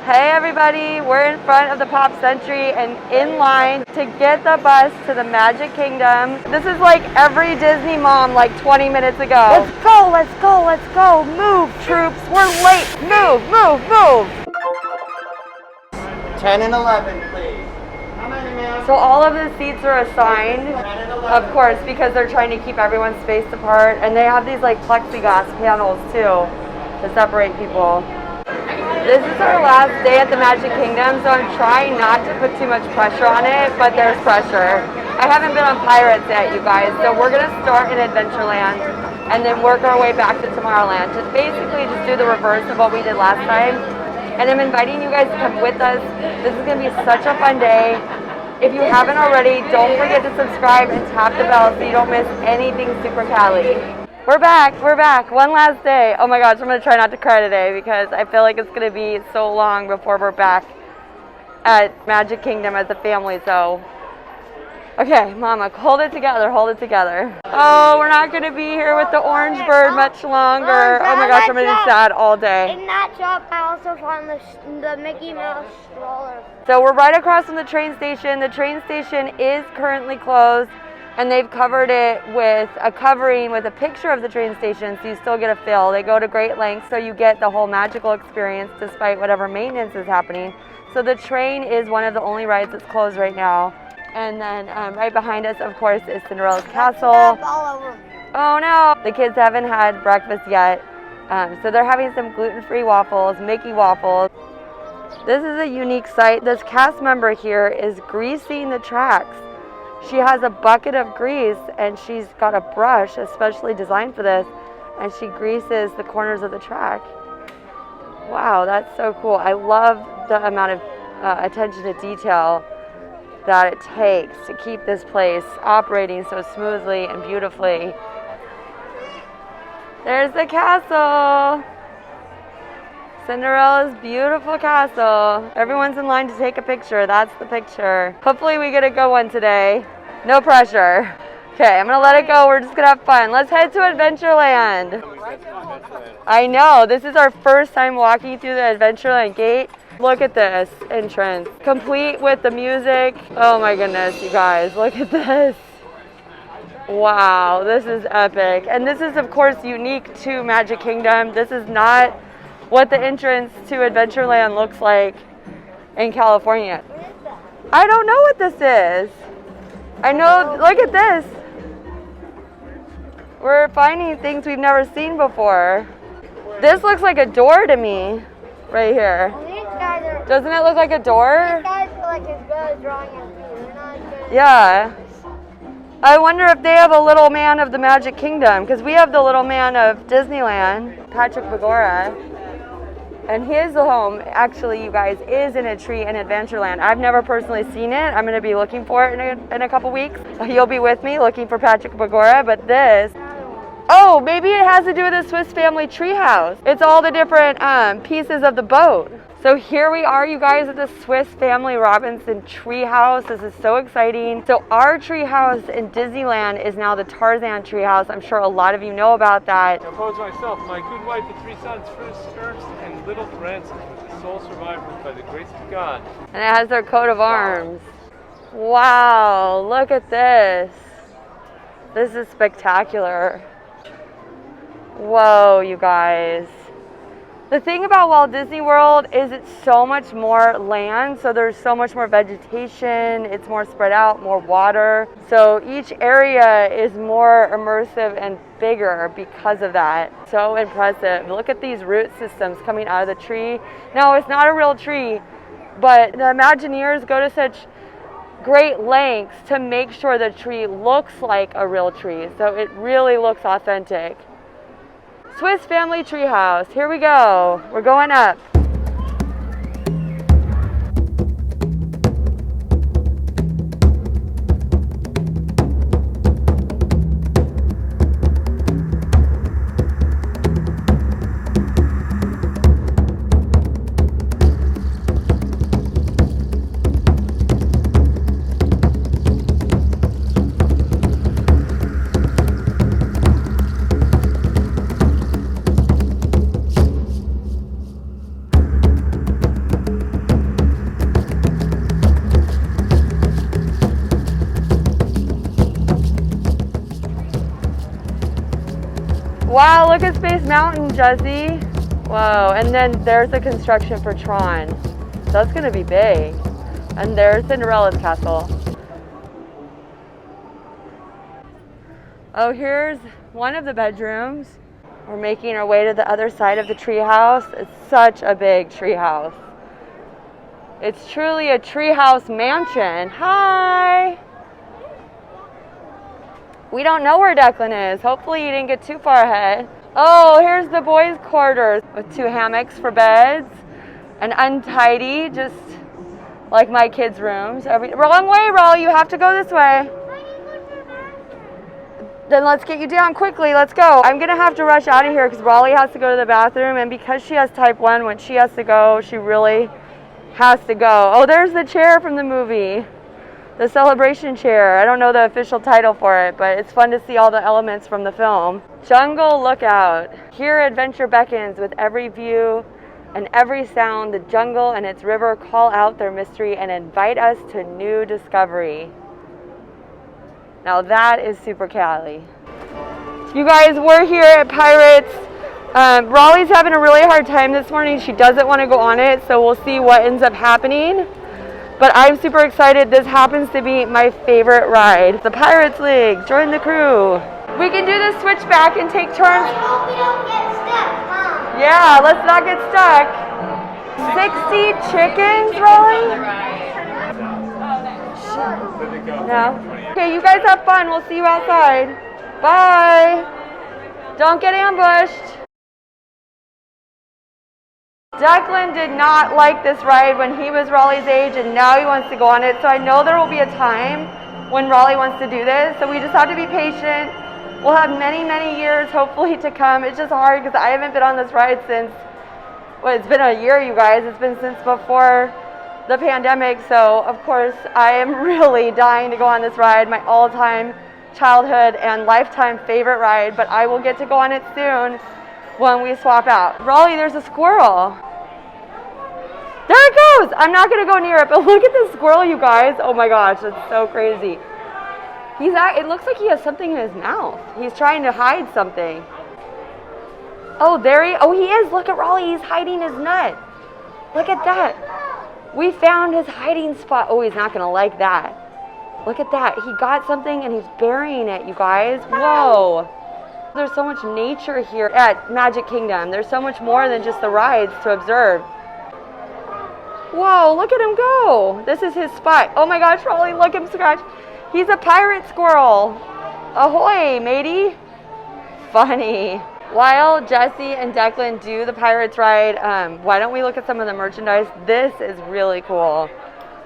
Hey everybody, we're in front of the Pop Century and in line to get the bus to the Magic Kingdom. This is like every Disney mom like 20 minutes ago. Let's go, let's go, let's go. Move, troops, we're late. Move, move, move. 10 and 11, please. How many, ma'am? So all of the seats are assigned, of course, because they're trying to keep everyone spaced apart. And they have these like plexiglass panels too to separate people. This is our last day at the Magic Kingdom, so I'm trying not to put too much pressure on it, but there's pressure. I haven't been on Pirates yet, you guys, so we're going to start in Adventureland and then work our way back to Tomorrowland. Just basically just do the reverse of what we did last time. And I'm inviting you guys to come with us. This is going to be such a fun day. If you haven't already, don't forget to subscribe and tap the bell so you don't miss anything Super Cali. We're back, one last day. Oh my gosh, I'm gonna try not to cry today because I feel like it's gonna be so long before we're back at Magic Kingdom as a family, so. Okay, Mama, hold it together, hold it together. Oh, we're not gonna be here with the orange bird much longer. Oh my gosh, I'm gonna be sad all day. In that shop, I also found the Mickey Mouse stroller. So we're right across from the train station. The train station is currently closed. And they've covered it with a covering with a picture of the train station, so you still get a feel. They go to great lengths so you get the whole magical experience despite whatever maintenance is happening. So the train is one of the only rides that's closed right now. And then right behind us, of course, is Cinderella's castle. All over. Oh no! The kids haven't had breakfast yet, so they're having some gluten-free waffles, Mickey waffles. This is a unique sight. This cast member here is greasing the tracks. She has a bucket of grease and she's got a brush especially designed for this, and she greases the corners of the track. Wow, that's so cool. I love the amount of attention to detail that it takes to keep this place operating so smoothly and beautifully. There's the castle. Cinderella's beautiful castle. Everyone's in line to take a picture. That's the picture. Hopefully we get a good one today. No pressure. Okay, I'm gonna let it go. We're just gonna have fun. Let's head to Adventureland. I know, this is our first time walking through the Adventureland gate. Look at this entrance, complete with the music. Oh my goodness, you guys, look at this. Wow, this is epic. And this is of course unique to Magic Kingdom. This is not what the entrance to Adventureland looks like in California. I don't know what this is. I know, look at this. We're finding things we've never seen before. This looks like a door to me, right here. Doesn't it look like a door? These guys are like as good as drawing as me. They're not as good. Yeah. I wonder if they have a little man of the Magic Kingdom, because we have the little man of Disneyland, Patrick Bagora. And his home, actually, you guys, is in a tree in Adventureland. I've never personally seen it. I'm going to be looking for it in a couple weeks. You'll be with me looking for Patrick Bagora, but this... Oh, maybe it has to do with the Swiss family treehouse. It's all the different pieces of the boat. So here we are, you guys, at the Swiss Family Robinson treehouse. This is so exciting. So our treehouse in Disneyland is now the Tarzan treehouse. I'm sure a lot of you know about that. I compose myself, my good wife and 3 sons, Ernst and little Francis, was the sole survivor by the grace of God. And it has their coat of arms. Wow, look at this. This is spectacular. Whoa, you guys. The thing about Walt Disney World is it's so much more land, so there's so much more vegetation, it's more spread out, more water. So each area is more immersive and bigger because of that. So impressive. Look at these root systems coming out of the tree. Now, it's not a real tree, but the Imagineers go to such great lengths to make sure the tree looks like a real tree. So it really looks authentic. Swiss Family Treehouse. Here we go. We're going up. Wow, look at Space Mountain, Jesse. Whoa, and then there's the construction for Tron. So that's gonna be big. And there's Cinderella's castle. Oh, here's one of the bedrooms. We're making our way to the other side of the treehouse. It's such a big treehouse. It's truly a treehouse mansion. Hi! We don't know where Declan is. Hopefully you didn't get too far ahead. Oh, here's the boys' quarters with 2 hammocks for beds. And untidy, just like my kids' rooms. Wrong way, Raleigh. You have to go this way. Then let's get you down quickly. Let's go. I'm going to have to rush out of here because Raleigh has to go to the bathroom. And because she has type 1, when she has to go, she really has to go. Oh, there's the chair from the movie. The celebration chair. I don't know the official title for it, but it's fun to see all the elements from the film. Jungle Lookout. Here adventure beckons with every view and every sound. The jungle and its river call out their mystery and invite us to new discovery. Now that is super Cali. You guys, we're here at Pirates. Raleigh's having a really hard time this morning. She doesn't want to go on it, so we'll see what ends up happening. But I'm super excited. This happens to be my favorite ride. The Pirates League. Join the crew. We can do the switchback and take turns. I hope we don't get stuck, Mom. Yeah, let's not get stuck. 60 chickens, Raleigh? No? Okay, you guys have fun. We'll see you outside. Bye. Don't get ambushed. Declan did not like this ride when he was Raleigh's age, and now he wants to go on it. So I know there will be a time when Raleigh wants to do this. So we just have to be patient. We'll have many, many years hopefully to come. It's just hard because I haven't been on this ride since, well, it's been a year, you guys. It's been since before the pandemic. So of course I am really dying to go on this ride, my all-time childhood and lifetime favorite ride, but I will get to go on it soon when we swap out. Raleigh, there's a squirrel. There it goes. I'm not gonna go near it, but look at this squirrel, you guys. Oh my gosh, that's so crazy. It looks like he has something in his mouth. He's trying to hide something. Oh, he is. Look at Raleigh, he's hiding his nut. Look at that. We found his hiding spot. Oh, he's not gonna like that. Look at that. He got something and he's burying it, you guys. Whoa. There's so much nature here at Magic Kingdom. There's so much more than just the rides to observe. Whoa, look at him go. This is his spot. Oh my gosh, Raleigh, look at him scratch. He's a pirate squirrel. Ahoy, matey. Funny. While Jesse and Declan do the Pirates ride, why don't we look at some of the merchandise? This is really cool.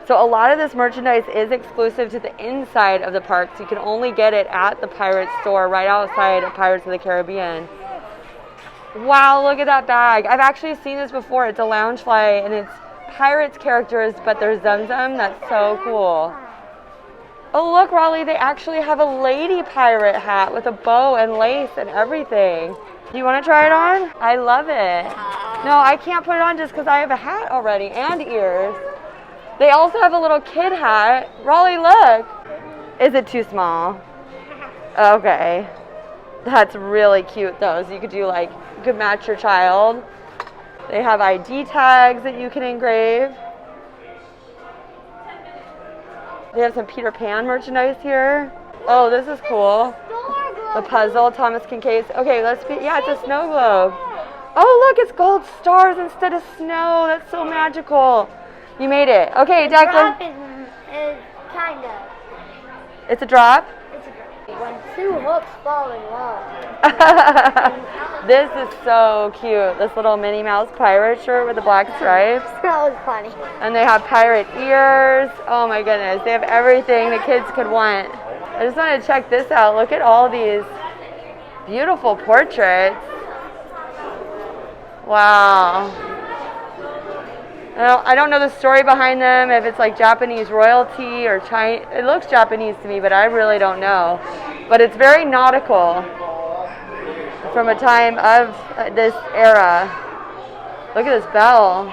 So a lot of this merchandise is exclusive to the inside of the park, so you can only get it at the Pirates store right outside of Pirates of the Caribbean. Wow, look at that bag. I've actually seen this before. It's a Loungefly, and it's Pirates characters, but they're Zumzum. That's so cool. Oh, look, Raleigh, they actually have a lady pirate hat with a bow and lace and everything. Do you want to try it on? I love it. No, I can't put it on just because I have a hat already and ears. They also have a little kid hat. Raleigh, look. Is it too small? Okay. That's really cute, though. So you could do, like, you could match your child. They have ID tags that you can engrave. They have some Peter Pan merchandise here. Oh, this is cool. The puzzle, Thomas Kincaid. Okay, yeah, it's a snow globe. Oh, look, it's gold stars instead of snow. That's so magical. You made it. Okay, Declan. Is kind of. It's a drop? It's a drop. When two hooks fall in love. This is so cute. This little Minnie Mouse pirate shirt with the black stripes. That was funny. And they have pirate ears. Oh my goodness. They have everything the kids could want. I just want to check this out. Look at all these beautiful portraits. Wow. I don't know the story behind them, if it's like Japanese royalty or Chinese. It looks Japanese to me, but I really don't know. But it's very nautical from a time of this era. Look at this bell.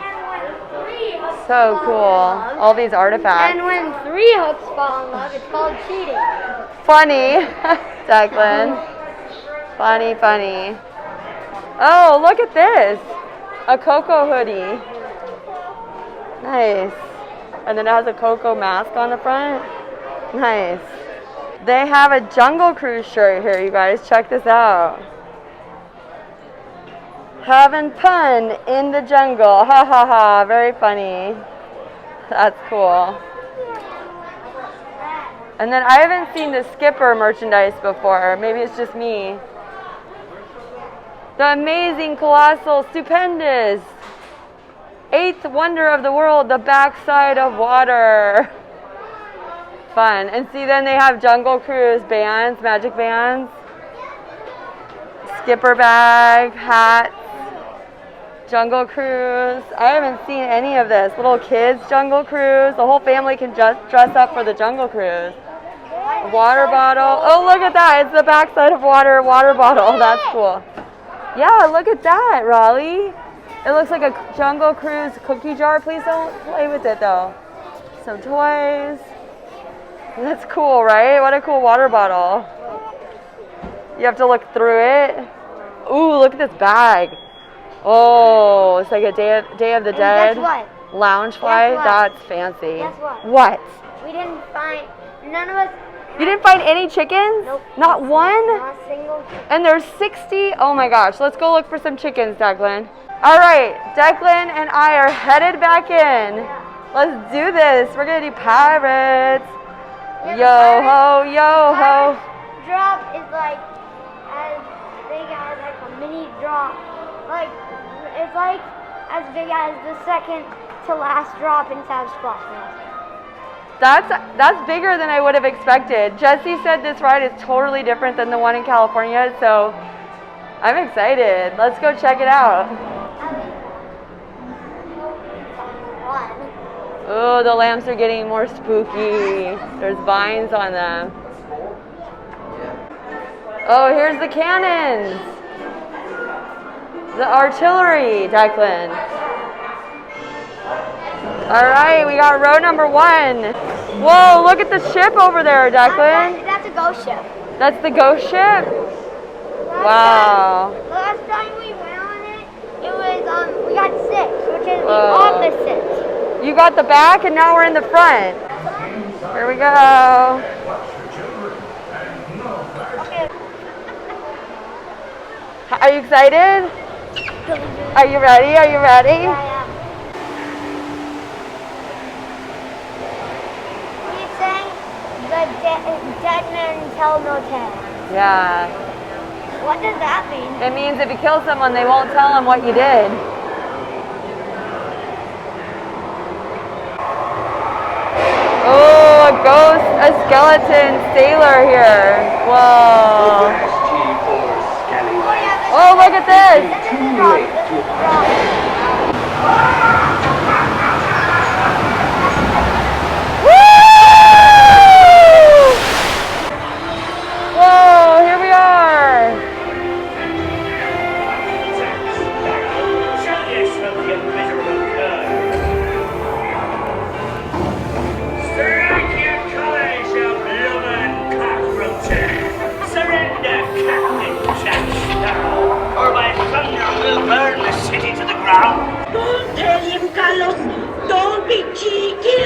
So cool. All these artifacts. And when three hooks fall in love, it's called cheating. Funny. Declan. Funny, funny. Oh, look at this. A Coco hoodie. Nice. And then it has a Coco mask on the front. Nice. They have a Jungle Cruise shirt here, you guys. Check this out. Having fun in the jungle. Ha ha ha. Very funny. That's cool. And then I haven't seen the Skipper merchandise before. Maybe it's just me. The amazing, colossal, stupendous, 8th wonder of the world, the backside of water. Fun. And see, then they have Jungle Cruise bands, magic bands, Skipper bag, hats, Jungle Cruise. I haven't seen any of this. Little kids Jungle Cruise. The whole family can just dress up for the Jungle Cruise. Water bottle. Oh, look at that. It's the backside of water bottle. That's cool. Yeah, look at that, Raleigh. It looks like a Jungle Cruise cookie jar. Please don't play with it, though. Some toys. That's cool, right? What a cool water bottle. You have to look through it. Ooh, look at this bag. Oh, it's like a Day of the Dead. Guess what? Lounge flight. Guess what? That's fancy. Guess what? What? We didn't find, none of us. You didn't find any chickens? Nope. Not one? Not a single chicken. And there's 60? Oh my gosh. Let's go look for some chickens, Declan. All right. Declan and I are headed back in. Let's do this. We're going to do pirates. Yeah, Yo ho, yo ho. Drop is like as big as like a mini drop. Like, it's like as big as the second to last drop inside Splash Mountain. That's bigger than I would have expected. Jesse said this ride is totally different than the one in California, so I'm excited. Let's go check it out. Oh, the lamps are getting more spooky. There's vines on them. Oh, here's the cannons. The artillery, Declan. All right, we got row number 1. Whoa, look at the ship over there, Declan. That's a ghost ship. That's the ghost ship? Wow. Last time we went on it, we got 6, which is the Whoa. opposite. You got the back and now we're in the front. Here we go. Okay. Are you excited? Are you ready? Are you ready? Yeah. We sang the dead men tell no tale. Yeah. What does that mean? It means if you kill someone, they won't tell them what you did. Oh, a skeleton sailor here. Whoa. Oh, look at this. Woo! Whoa, here we are. Or by thunder we'll burn the city to the ground. Don't tell him, Carlos. Don't be cheeky.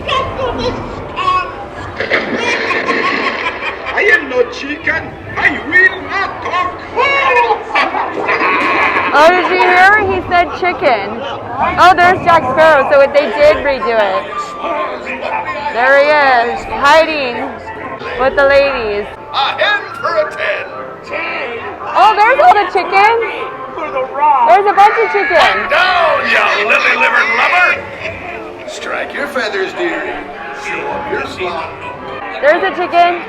Stop for the scarf. I am no chicken. I will not talk. Oh, did you hear? He said chicken. Oh, there's Jack Sparrow, so they did redo it. There he is, hiding with the ladies. A hen for a 10. Oh, there's all the chickens. There's a bunch of chickens. Down, you lily-livered lubber. Strike your feathers, dearie. Show up your slot. There's a chicken.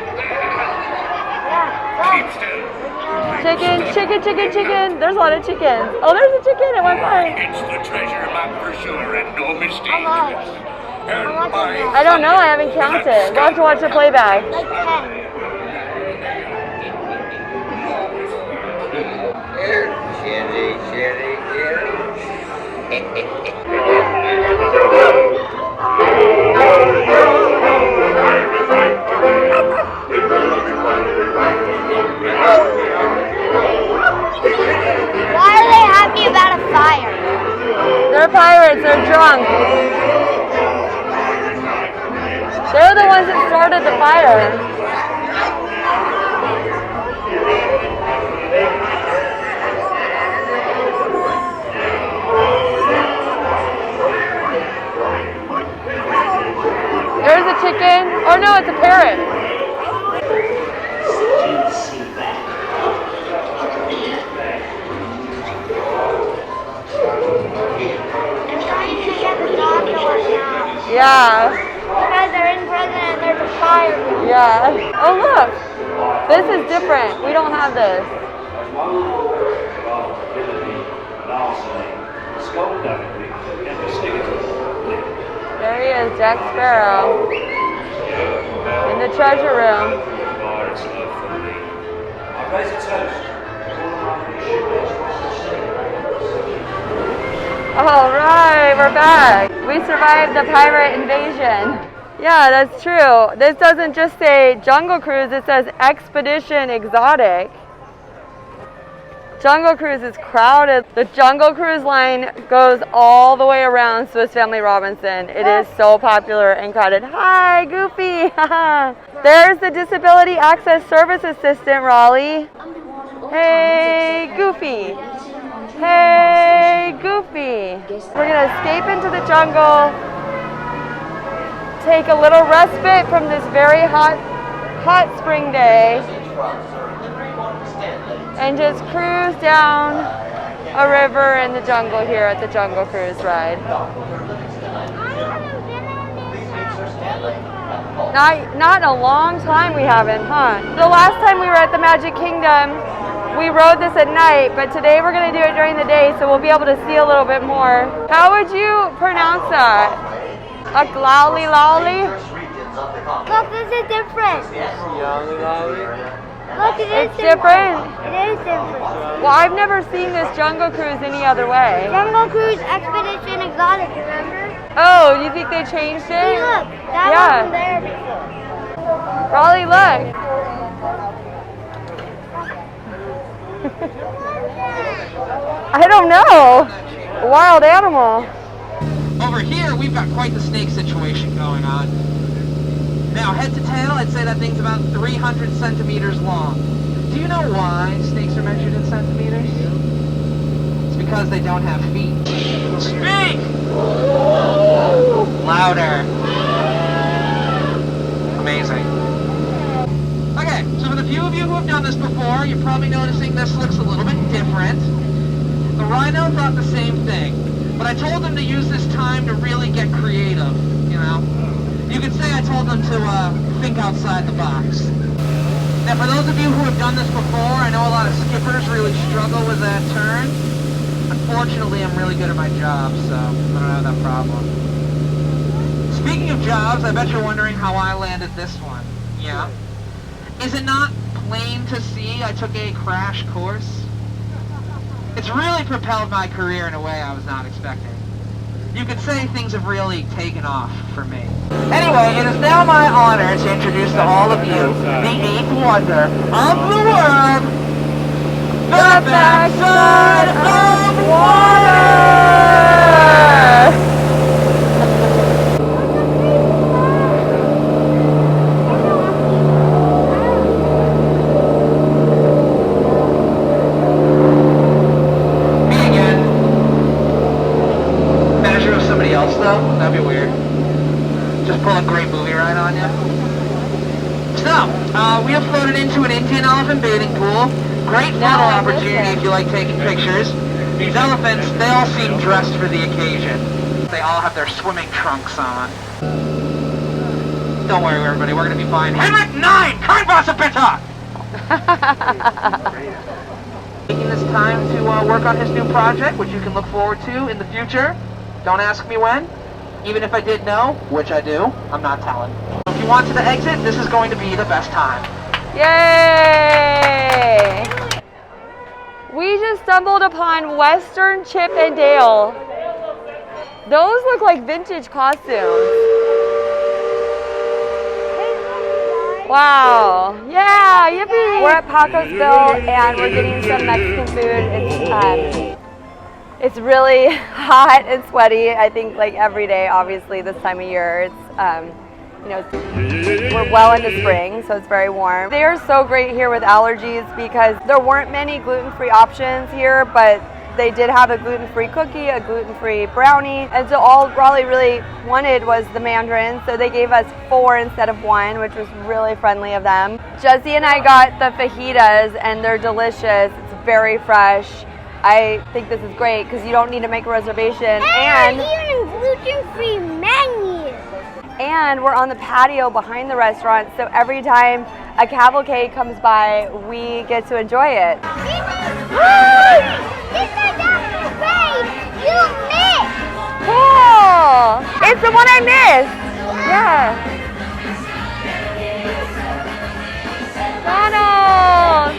Keep still. Chicken. There's a lot of chickens. Oh, there's a chicken. It went by. It's the treasure map for sure and no mistake. How much? And by I don't know. I haven't counted. We'll have to watch the playback. Like 10. They're pirates, they're drunk. They're the ones that started the fire. There's a chicken. Oh no, it's a parrot. Yeah. Because they're in prison and there's a fire. Yeah. Oh look. This is different. We don't have this. There he is, Jack Sparrow. In the treasure room. All right, we're back. We survived the pirate invasion. Yeah, that's true. This doesn't just say Jungle Cruise, it says Expedition Exotic. Jungle Cruise is crowded. The Jungle Cruise line goes all the way around Swiss Family Robinson. It is so popular and crowded. Hi, Goofy. There's the Disability Access Service Assistant, Raleigh. Hey, Goofy. Hey, Goofy. We're gonna escape into the jungle, take a little respite from this very hot spring day, and just cruise down a river in the jungle here at the Jungle Cruise ride. Not in a long time we haven't, huh? The last time we were at the Magic Kingdom, we rode this at night, but today we're going to do it during the day, so we'll be able to see a little bit more. How would you pronounce that? A glowly lowly? Look, this is different. Look, it is It's different? It is different. Well, I've never seen this Jungle Cruise any other way. Jungle Cruise Expedition Exotic, remember? Oh, you think they changed it? See, look, that wasn't there before. Raleigh, look. I don't know. A wild animal. Over here, we've got quite the snake situation going on. Now, head to tail, I'd say that thing's about 300 centimeters long. Do you know why snakes are measured in centimeters? It's because they don't have feet. Speak! Louder. Amazing. Okay, so for the few of you who have done this before, you're probably noticing this looks a little bit different. The rhino thought the same thing, but I told them to use this time to really get creative, you know? You could say I told them to think outside the box. Now for those of you who have done this before, I know a lot of skippers really struggle with that turn. Unfortunately, I'm really good at my job, so I don't have that problem. Speaking of jobs, I bet you're wondering how I landed this one. Yeah? Is it not plain to see I took a crash course? It's really propelled my career in a way I was not expecting. You could say things have really taken off for me. Anyway, it is now my honor to introduce to all of you the eighth wonder of the world, the backside of water! That'd be weird. Just pull a great movie ride on you. So, we have floated into an Indian elephant bathing pool. Great photo opportunity if you like taking pictures. These elephants, they all seem dressed for the occasion. They all have their swimming trunks on. Don't worry, everybody, we're gonna be fine. Henrik 9! Kein Wasser bitte! Taking this time to work on his new project, which you can look forward to in the future. Don't ask me when. Even if I did know, which I do, I'm not telling. If you wanted to exit, this is going to be the best time. Yay! We just stumbled upon Western Chip and Dale. Those look like vintage costumes. Wow. Yeah, yippee! We're at Pecos and we're getting some Mexican food. It's It's really hot and sweaty. I think like every day, obviously this time of year, it's you know, we're well into spring, so it's very warm. They are so great here with allergies because there weren't many gluten-free options here, but they did have a gluten-free cookie, a gluten-free brownie, and so all Raleigh really wanted was the mandarin, so they gave us 4 instead of 1, which was really friendly of them. Jessie and I got the fajitas, and they're delicious. It's very fresh. I think this is great because you don't need to make a reservation. And even gluten-free menus. And we're on the patio behind the restaurant, so every time a cavalcade comes by, we get to enjoy it. You missed! Cool! It's the one I missed! Yeah. Donald!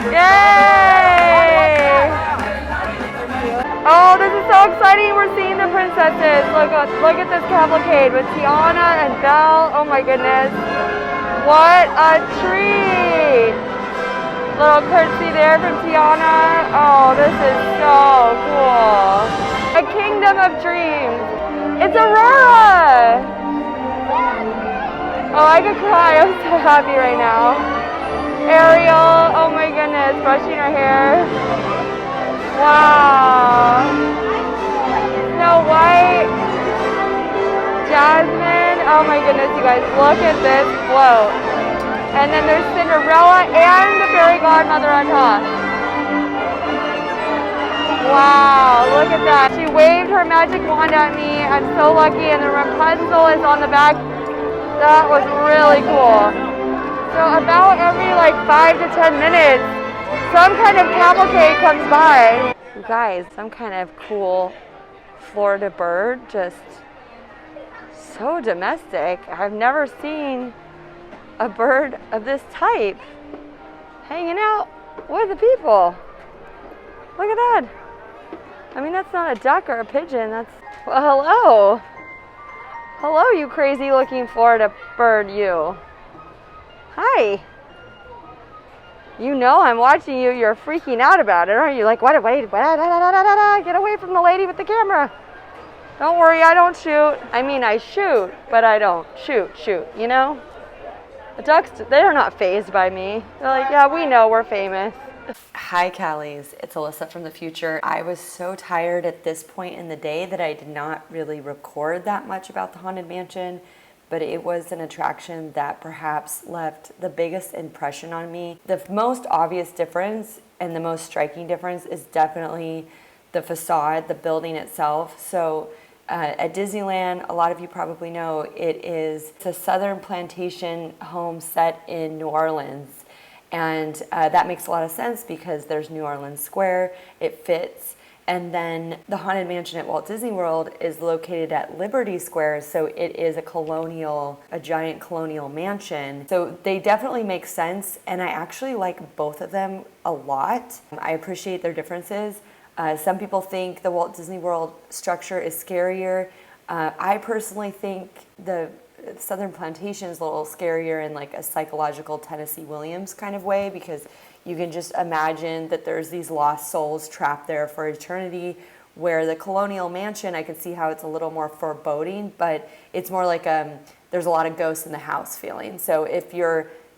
Yay! Oh, this is so exciting. We're seeing the princesses. Look at this cavalcade with Tiana and Belle. Oh my goodness. What a treat. Little curtsy there from Tiana. Oh, this is so cool. A kingdom of dreams. It's Aurora. Oh, I could cry. I'm so happy right now. Ariel, oh my goodness, brushing her hair. Wow. Snow White. Jasmine, oh my goodness, you guys, look at this float. And then there's Cinderella and the fairy godmother on top. Wow, look at that. She waved her magic wand at me. I'm so lucky, and the Rapunzel is on the back. That was really cool. So about every like 5 to 10 minutes, some kind of cavalcade comes by. You guys, some kind of cool Florida bird, just so domestic. I've never seen a bird of this type hanging out with the people. Look at that. I mean, that's not a duck or a pigeon. That's, well, hello. Hello, you crazy looking Florida bird, you. Hi. You know I'm watching you. You're freaking out about it, aren't you? Like, what? Wait, get away from the lady with the camera. Don't worry, I don't shoot. I mean, I shoot, but I don't shoot, you know? The ducks, they're not fazed by me. They're like, yeah, we know we're famous. Hi, Callies. It's Alyssa from the future. I was so tired at this point in the day that I did not really record that much about the Haunted Mansion, but it was an attraction that perhaps left the biggest impression on me. The most obvious difference and the most striking difference is definitely the facade, the building itself. So at Disneyland, a lot of you probably know, it's a Southern plantation home set in New Orleans. And that makes a lot of sense because there's New Orleans Square, it fits. And then the Haunted Mansion at Walt Disney World is located at Liberty Square, so it is a giant colonial mansion. So they definitely make sense, and I actually like both of them a lot. I appreciate their differences. Some people think the Walt Disney World structure is scarier. I personally think the Southern Plantation is a little scarier in like a psychological Tennessee Williams kind of way, because you can just imagine that there's these lost souls trapped there for eternity, where the Colonial Mansion, I can see how it's a little more foreboding, but it's more like there's a lot of ghosts in the house feeling. So it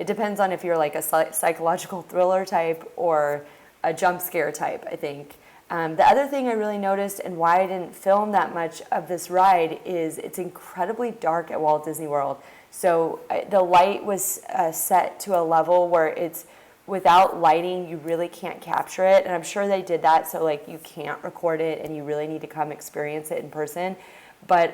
depends on if you're like a psychological thriller type or a jump scare type, I think. The other thing I really noticed, and why I didn't film that much of this ride, is it's incredibly dark at Walt Disney World. So the light was set to a level where it's, without lighting, you really can't capture it. And I'm sure they did that so like you can't record it and you really need to come experience it in person. But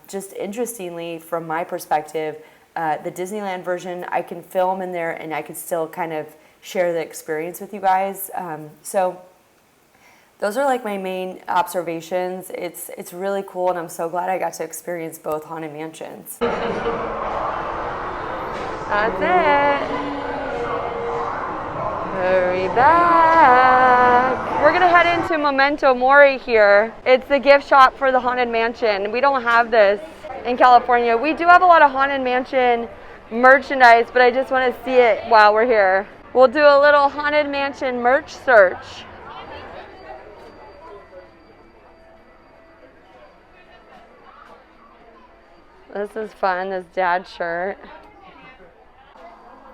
just interestingly, from my perspective, the Disneyland version, I can film in there and I can still kind of share the experience with you guys. So those are like my main observations. It's really cool, and I'm so glad I got to experience both Haunted Mansions. That's it. Hurry back. We're gonna head into Momento Mori here. It's the gift shop for the Haunted Mansion. We don't have this in California. We do have a lot of Haunted Mansion merchandise, but I just want to see it while we're here. We'll do a little Haunted Mansion merch search. This is fun, this dad shirt.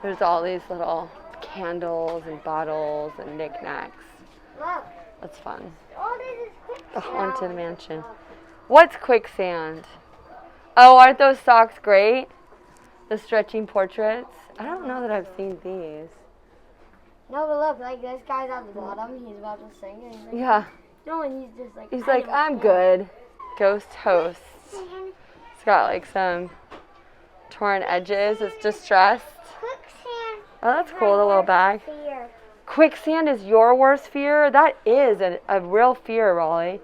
There's all these little candles and bottles and knickknacks. Look. That's fun. Oh, this is quicksand. The Haunted Mansion. What's quicksand? Oh, aren't those socks great? The stretching portraits. I don't know that I've seen these. No, but look, like this guy's at the bottom. He's about to sing. And he's like, Yeah. no, and he's just like. He's like, I'm good. Ghost hosts. It's got like some torn edges. It's distressed. Quicksand. Oh, that's cool, the little bag. Fear. Quicksand is your worst fear? That is a real fear, Raleigh.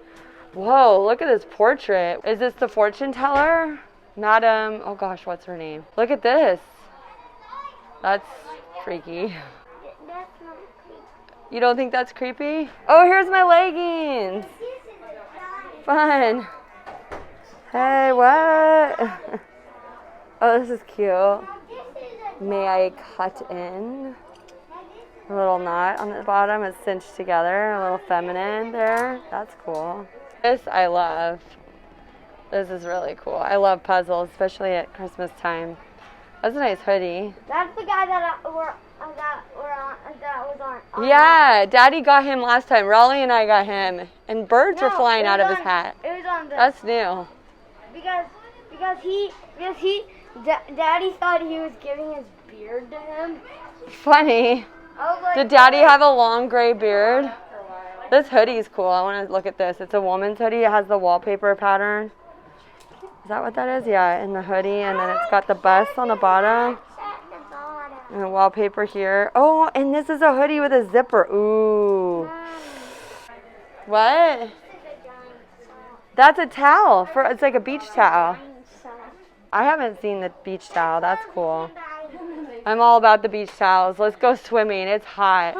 Whoa, look at this portrait. Is this the fortune teller? Madam, oh gosh, what's her name? Look at this. That's freaky. That's not creepy. You don't think that's creepy? Oh, here's my leggings. Fun. Hey, what? Oh, this is cute. May I cut in? A little knot on the bottom. It's cinched together. A little feminine there. That's cool. This I love. This is really cool. I love puzzles, especially at Christmas time. That's a nice hoodie. That's the guy that was on. Yeah, Daddy got him last time. Raleigh and I got him. And birds were flying out of his hat. It was on the. That's new. Because Daddy thought he was giving his beard to him. Funny. I was like, Did Daddy have a long gray beard? This hoodie's cool. I want to look at this. It's a woman's hoodie. It has the wallpaper pattern. Is that what that is? Yeah, in the hoodie. And then it's got the bust on the bottom. And the wallpaper here. Oh, and this is a hoodie with a zipper. Ooh. What? That's a towel. It's like a beach towel. I haven't seen the beach towel. That's cool. I'm all about the beach towels. Let's go swimming. It's hot.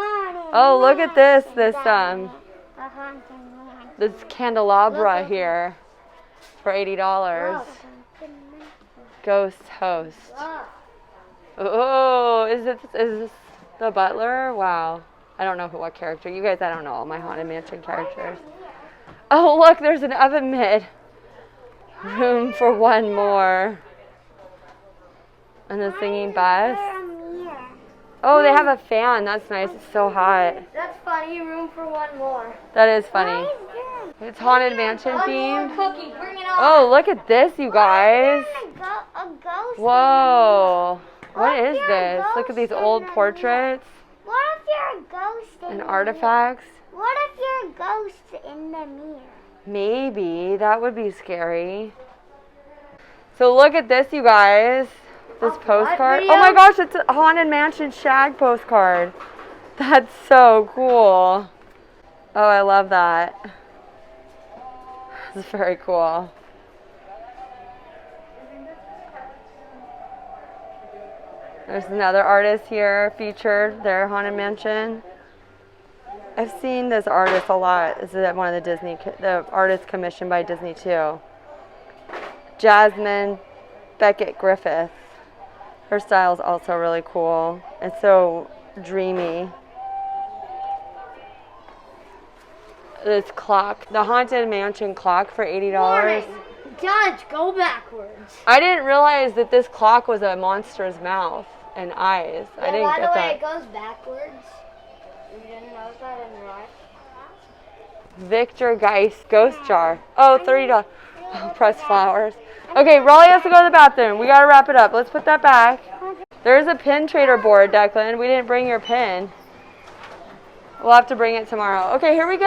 Oh, look at this. This candelabra here for $80. Ghost host. Oh, is this the butler? Wow. I don't know what character. You guys, I don't know all my Haunted Mansion characters. Oh, look, there's an oven mitt. Room for one more. And the singing bus. Oh, they have a fan. That's nice. It's so hot. That's funny. Room for one more. That is funny. It's Haunted Mansion themed. Cookie, bring it on. Oh, look at this, you guys. A ghost. Whoa. What is this? Look at these old portraits What if you're a ghost and artifacts. What if you're a ghost in the mirror? Maybe. That would be scary. So look at this, you guys. This postcard. Oh my gosh, it's a Haunted Mansion shag postcard. That's so cool. Oh, I love that. It's very cool. There's another artist here featured, their Haunted Mansion. I've seen this artist a lot. This is one of the artists commissioned by Disney too. Jasmine Beckett Griffith. Her style is also really cool. It's so dreamy. This clock, the Haunted Mansion clock for $80. Judge, go backwards. I didn't realize that this clock was a monster's mouth and eyes. Yeah, I didn't by get the way, that. it goes backwards. You didn't notice that in the rush? Victor Geist Ghost Jar. Oh, $30. Oh, pressed flowers. Okay, Raleigh has to go to the bathroom. We gotta wrap it up. Let's put that back. There's a pin trader board, Declan. We didn't bring your pin. We'll have to bring it tomorrow. Okay, here we go.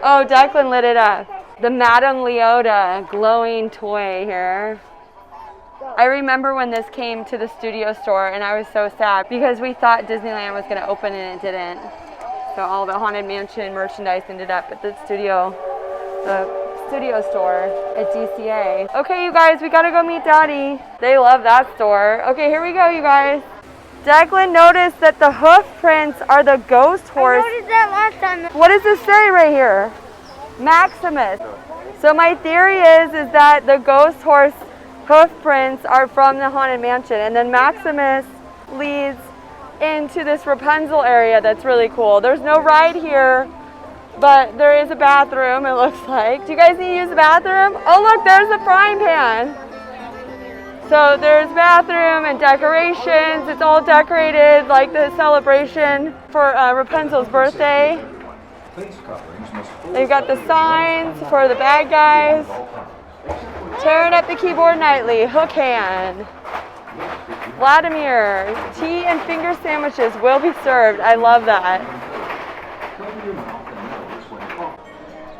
Oh, Declan lit it up. The Madame Leota glowing toy here. I remember when this came to the studio store and I was so sad because we thought Disneyland was gonna open and it didn't. So all the Haunted Mansion merchandise ended up at the studio store at DCA. Okay, you guys, we gotta go meet Daddy. They love that store. Okay, here we go, you guys. Declan noticed that the hoof prints are the ghost horse. I noticed that last time. What does this say right here? Maximus. So my theory is that the ghost horse hoof prints are from the Haunted Mansion, and then Maximus leads into this Rapunzel area that's really cool. There's no ride here, but there is a bathroom, it looks like. Do you guys need to use the bathroom? Oh look, there's the frying pan. So there's bathroom and decorations. It's all decorated like the celebration for Rapunzel's birthday. They've got the signs for the bad guys. Tearing up the keyboard nightly, hook hand. Vladimir, tea and finger sandwiches will be served. I love that.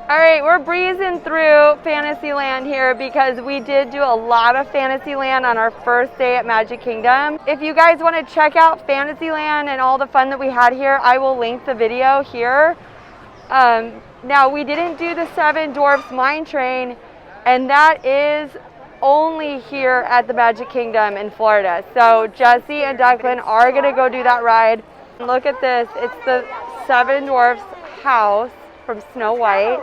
All right, we're breezing through Fantasyland here because we did do a lot of Fantasyland on our first day at Magic Kingdom. If you guys want to check out Fantasyland and all the fun that we had here, I will link the video here. Now, we didn't do the 7 Dwarfs Mine Train, and that is only here at the Magic Kingdom in Florida. So Jesse and Declan are going to go do that ride. Look at this. It's the 7 Dwarfs house from Snow White.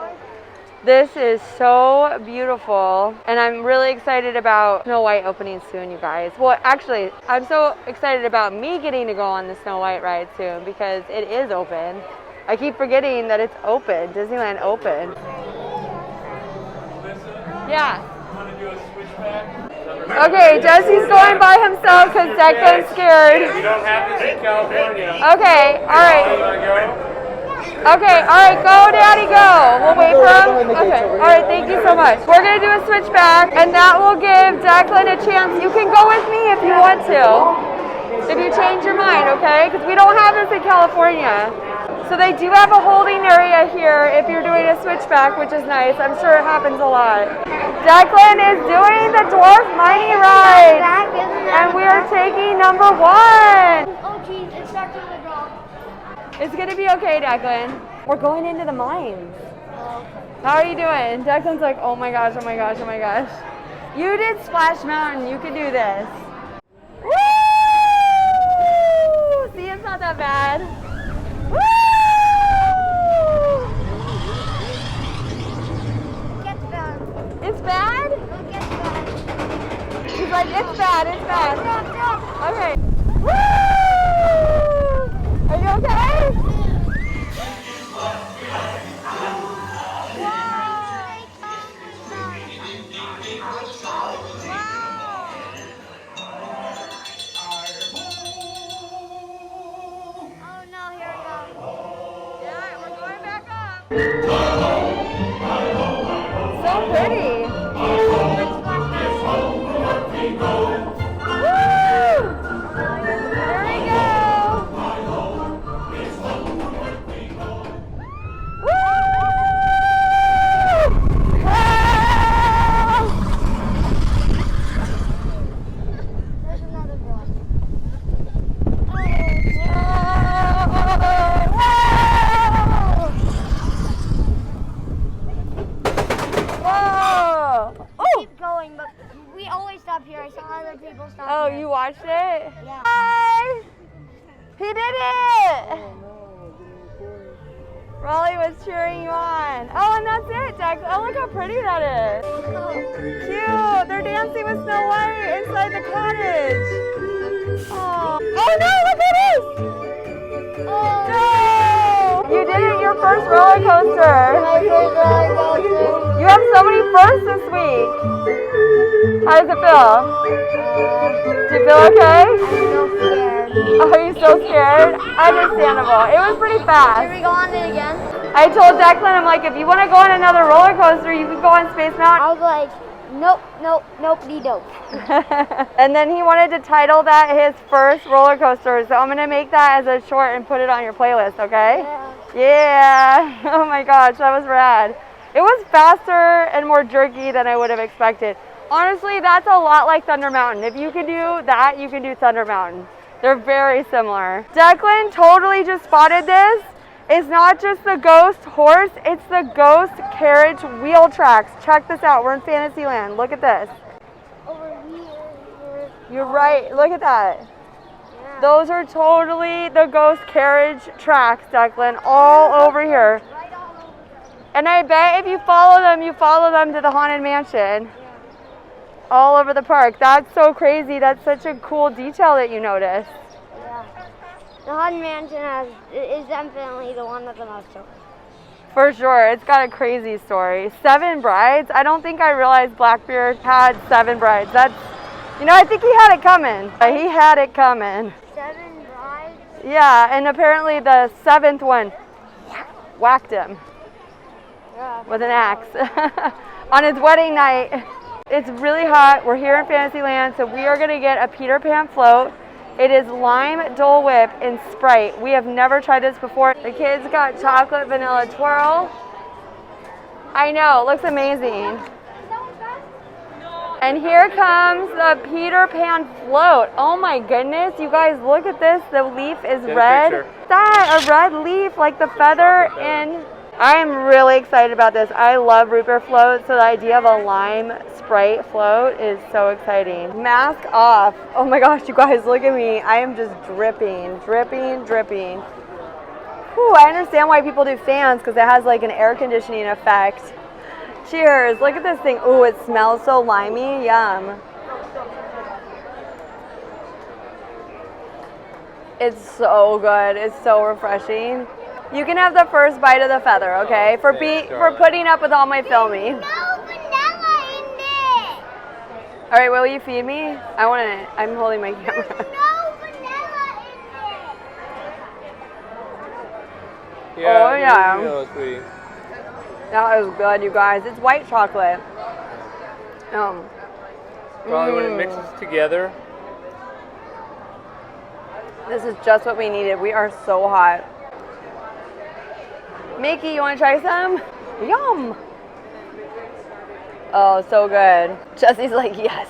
This is so beautiful, and I'm really excited about Snow White opening soon, you guys. Well, actually, I'm so excited about me getting to go on the Snow White ride soon because it is open. I keep forgetting that it's open, Disneyland open. Yeah. Want to do a switchback? Okay, Jesse's going by himself because Declan's scared. We don't have this in California. Okay, all right. You want to go? Okay, all right, go, Daddy, go. We'll wait for him. Okay, all right, thank you so much. We're gonna do a switchback, and that will give Declan a chance. You can go with me if you want to, if you change your mind, okay? Because we don't have this in California. So they do have a holding area here if you're doing a switchback, which is nice. I'm sure it happens a lot. Declan is doing the Dwarf Mining Ride, and we are taking number 1. Oh geez, it starts with a drop. It's gonna be okay, Declan. We're going into the mines. How are you doing? Declan's like, oh my gosh, oh my gosh, oh my gosh. You did Splash Mountain, you can do this. Woo! See, it's not that bad. Woo! It gets bad. It's bad? It gets bad. He's like, it's bad, it's bad. Stop. Okay. Woo! Are you okay? Oh no, here it goes. Yeah, we're going back up. So pretty. Woo! There we go. There's another drop. Whoa! Oh! Keep going, but we always stop here. I saw other people stop Oh, here. you watched it? Yeah. Hi! He did it! Raleigh was cheering you on. Oh, and that's it, Jack. Oh, look how pretty that is. Cute. They're dancing with Snow White inside the cottage. Oh, oh no, look at this! No! You did it, your first roller coaster. My first roller coaster. You have so many firsts this week. How does it feel? Do you feel okay? I'm so scared. Oh, are you so scared? Understandable. It was pretty Should fast. we go on it again? I told Declan, I'm like, if you want to go on another roller coaster, you can go on Space I Mountain. was like, nope, nope. And then he wanted to title that his first roller coaster. So I'm going to make that as a short and put it on your playlist, okay? Yeah. Oh my gosh, that was rad. It was faster and more jerky than I would have expected. Honestly, that's a lot like Thunder Mountain. If you can do that, you can do Thunder Mountain. They're very similar. Declan totally just spotted this. It's not just the ghost horse, it's the ghost carriage wheel tracks. Check this out, we're in Fantasyland. Look at this. Over here. You're right, look at that. Yeah. Those are totally the ghost carriage tracks, Declan, all over here. Right all over. And I bet if you follow them to the Haunted Mansion. All over the park. That's so crazy. That's such a cool detail that you noticed. Yeah. The Haunted Mansion is definitely the one with the most stories. For sure. It's got a crazy story. 7 brides? I don't think I realized Blackbeard had 7 brides. That's, I think he had it coming. He had it coming. 7 brides? Yeah, and apparently the 7th one whacked him with an axe on his wedding night. It's really hot. We're here in Fantasyland, so we are going to get a Peter Pan float. It is lime Dole Whip and Sprite. We have never tried this before. The kids got chocolate vanilla twirl. I know, it looks amazing. And here comes the Peter Pan float. Oh my goodness, you guys, look at this. The leaf is red. Is that a red leaf like the feather in... I am really excited about this. I love root beer floats, so the idea of a lime Sprite float is so exciting. Mask off. Oh my gosh, you guys, look at me. I am just dripping, dripping, dripping. Whew, I understand why people do fans, because it has like an air conditioning effect. Cheers. Look at this thing. Ooh, it smells so limey. Yum. It's so good. It's so refreshing. You can have the first bite of the feather, okay? For putting up with all my filming. No vanilla in it. All right, will you feed me? I'm holding my camera. There's no vanilla in it. Oh yeah. Really. That is good, you guys. It's white chocolate. Probably when it mixes together. This is just what we needed. We are so hot. Mickey, you want to try some? Yum! Oh, so good. Jesse's like, yes.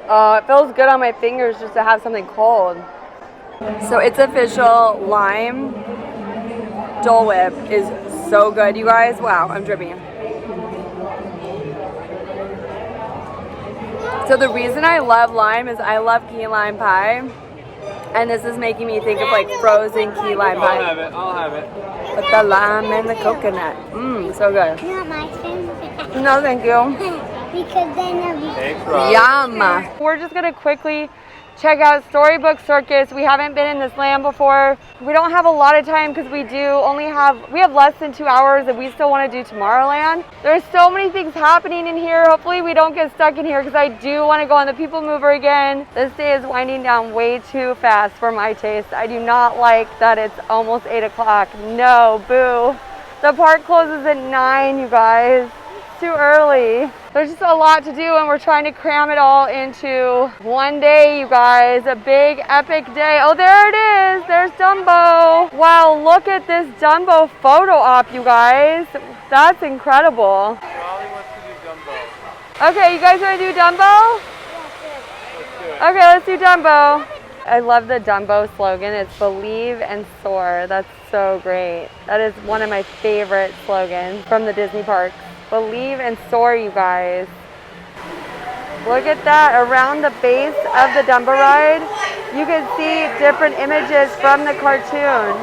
Oh, it feels good on my fingers just to have something cold. So it's official. Lime Dole Whip is so good, you guys. Wow, I'm dripping. So the reason I love lime is I love key lime pie. And this is making me think of like frozen key lime pie. I'll have it. With the lime and the coconut. Mmm, so good. You want my turn? No, thank you. Because then I'll be... Thanks, Rob. Yum. We're just going to quickly check out Storybook Circus. We haven't been in this land before. We don't have a lot of time because we have less than 2 hours and we still want to do Tomorrowland. There's so many things happening in here. Hopefully we don't get stuck in here because I do want to go on the People Mover again. This day is winding down way too fast for my taste. I do not like that it's almost 8 o'clock. No, boo. The park closes at 9, you guys. It's too early. There's just a lot to do and we're trying to cram it all into one day, you guys. A big epic day. Oh, there it is. There's Dumbo. Wow, look at this Dumbo photo op, you guys. That's incredible. Molly wants to do Dumbo. Okay, you guys want to do Dumbo? Let's do it. Okay, let's do Dumbo. I love the Dumbo slogan. It's believe and soar. That's so great. That is one of my favorite slogans from the Disney parks. Believe and soar, you guys. Look at that. Around the base of the Dumbo ride, you can see different images from the cartoon.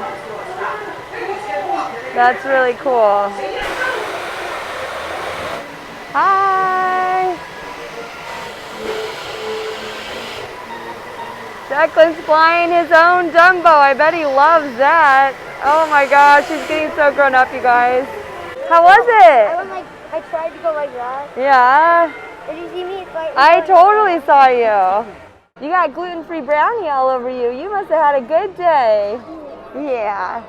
That's really cool. Hi. Declan's flying his own Dumbo. I bet he loves that. Oh my gosh, he's getting so grown up, you guys. How was it? I tried to go like that. Yeah. Did you see me? I totally saw you. You got gluten-free brownie all over you. You must have had a good day. Yeah.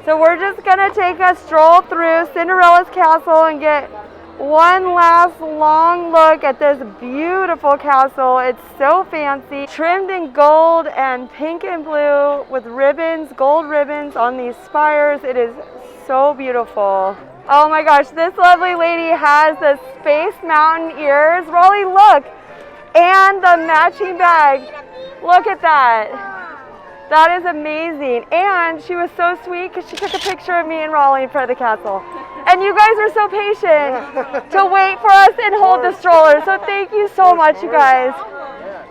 So we're just going to take a stroll through Cinderella's castle and get one last long look at this beautiful castle. It's so fancy. Trimmed in gold and pink and blue with ribbons, gold ribbons on these spires. It is so beautiful. Oh my gosh, this lovely lady has the Space Mountain ears. Rolly, look! And the matching bag. Look at that. That is amazing. And she was so sweet because she took a picture of me and Rolly in front of the castle. And you guys are so patient to wait for us and hold the stroller. So thank you so much, you guys.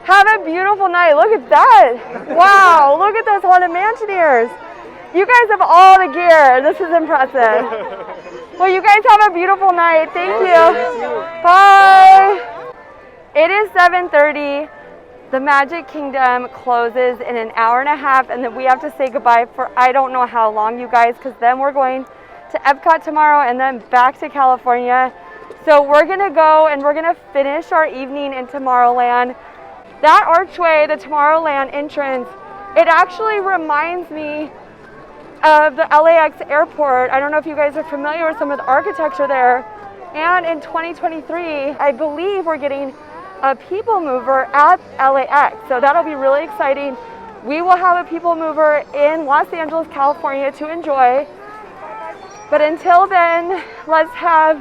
Have a beautiful night. Look at that. Wow, look at those Haunted Mansioneers. You guys have all the gear. This is impressive. Well, you guys have a beautiful night. Thank you. Bye. It is 7:30. The Magic Kingdom closes in an hour and a half, and then we have to say goodbye for I don't know how long, you guys, because then we're going to Epcot tomorrow and then back to California. So we're going to go and we're going to finish our evening in Tomorrowland. That archway, the Tomorrowland entrance, it actually reminds me of the LAX airport. I don't know if you guys are familiar with some of the architecture there. And in 2023, I believe we're getting a people mover at LAX. So that'll be really exciting. We will have a people mover in Los Angeles, California to enjoy. But until then, let's have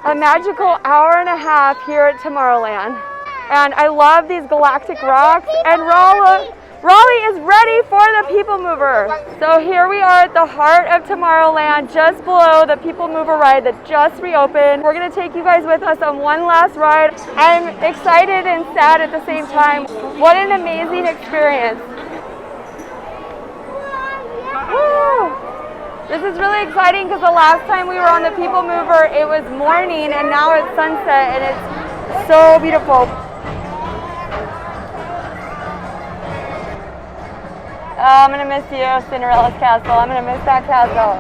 a magical hour and a half here at Tomorrowland. And I love these galactic rocks, and Raleigh is ready for the people mover. So here we are at the heart of Tomorrowland, just below the people mover ride that just reopened. We're gonna take you guys with us on one last ride. I'm excited and sad at the same time. What an amazing experience. Woo! This is really exciting because the last time we were on the people mover, it was morning, and now it's sunset, and it's so beautiful. Oh, I'm gonna miss you, Cinderella's castle. I'm gonna miss that castle.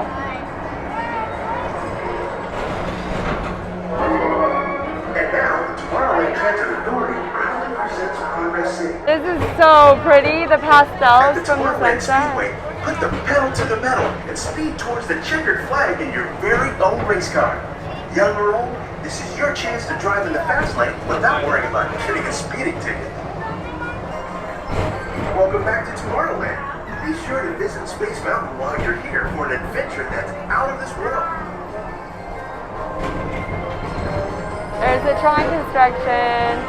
And now, Tomorrowland Transit Authority proudly presents Progress City. This is so pretty, the pastels At the from the Tomorrowland sunset. Speedway, put the pedal to the metal and speed towards the checkered flag in your very own race car. Young or old, this is your chance to drive in the fast lane without worrying about getting a speeding ticket. Welcome back to Tomorrowland. Be sure to visit Space Mountain while you're here for an adventure that's out of this world. There's the Tron construction.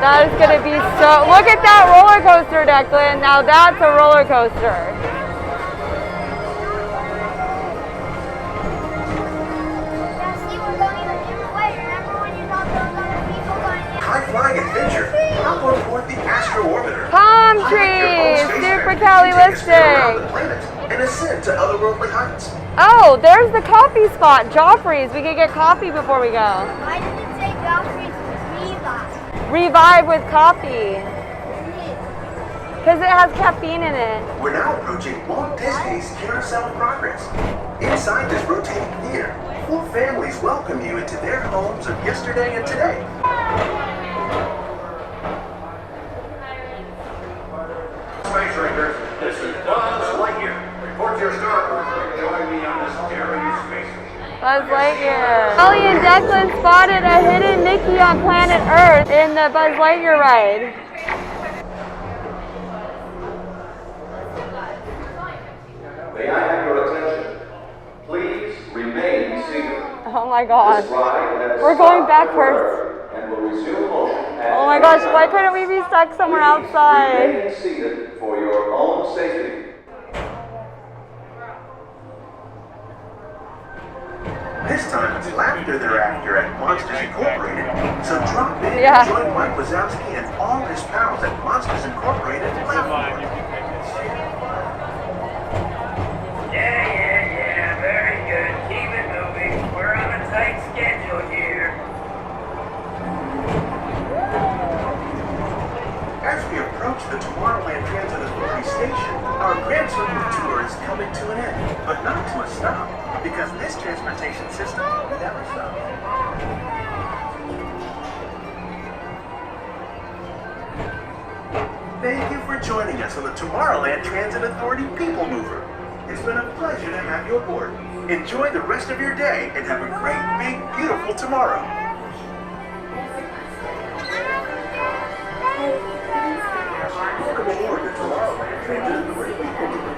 That is gonna be so, look at that roller coaster, Declan. Now that's a roller coaster. High-flying adventure. Hop on board the Astro Orbiter. Palm trees, supercalifragistic. And ascend to otherworldly heights. Oh, there's the coffee spot, Joffrey's. We could get coffee before we go. Why did it say Joffrey's Revive? Revive with coffee. Because it has caffeine in it. We're now approaching Walt Disney's Carousel of Progress. Inside this rotating theater, 4 families welcome you into their homes of yesterday and today. Space Rangers, this is Buzz Lightyear. Report your star. Join me on this daring space mission. Buzz Lightyear. Ollie and Declan spotted a hidden Mickey on planet Earth in the Buzz Lightyear ride. May I have your attention? Please remain seated. Oh my gosh. This ride has We're going stopped backwards. and will resume motion at Oh my gosh, why couldn't we be stuck somewhere outside? Remain seated for your own safety. This time it's laughter they're after at Monsters Incorporated. So drop in Yeah. and join Mike Wazowski and all his pals at Monsters Incorporated platform. Yeah, very good. Keep it moving. We're on a tight schedule here. As we approach the Tomorrowland Transit Authority station, our Grand Circle tour is coming to an end, but not to a stop, because this transportation system never stops. Thank you for joining us on the Tomorrowland Transit Authority People Mover. It's been a pleasure to have you aboard. Enjoy the rest of your day and have a great, big, beautiful tomorrow. Welcome aboard the Tomorrowland Transit Authority People Mover.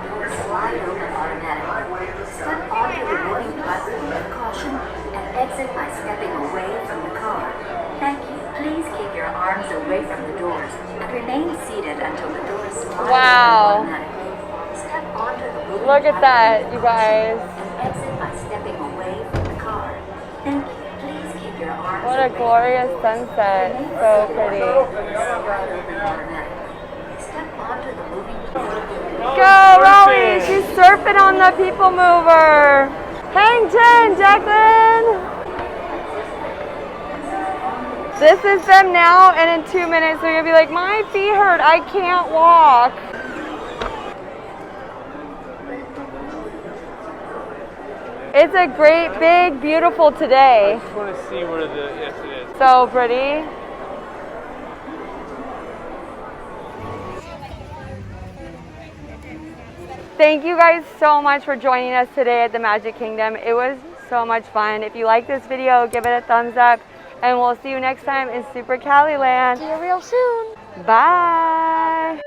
Slide over automatically. Step onto the wooden platform with caution and exit by stepping away from the car. Thank you. Please keep your arms away from the doors and remain seated until the doors slide Wow. automatically. Step onto the wooden Look at that, platform you with caution guys. and exit by stepping away from the car. Thank you. Please a glorious sunset. So pretty. Step onto the moving Go, Rowie! She's surfing on the people mover. Hang 10, Jacqueline! This is them now, and in 2 minutes they're gonna be like, my feet hurt, I can't walk. It's a great, big, beautiful today. I just want to see where the, yes it is. So pretty. Thank you guys so much for joining us today at the Magic Kingdom. It was so much fun. If you like this video, give it a thumbs up. And we'll see you next time in Super Caliland. See you real soon. Bye.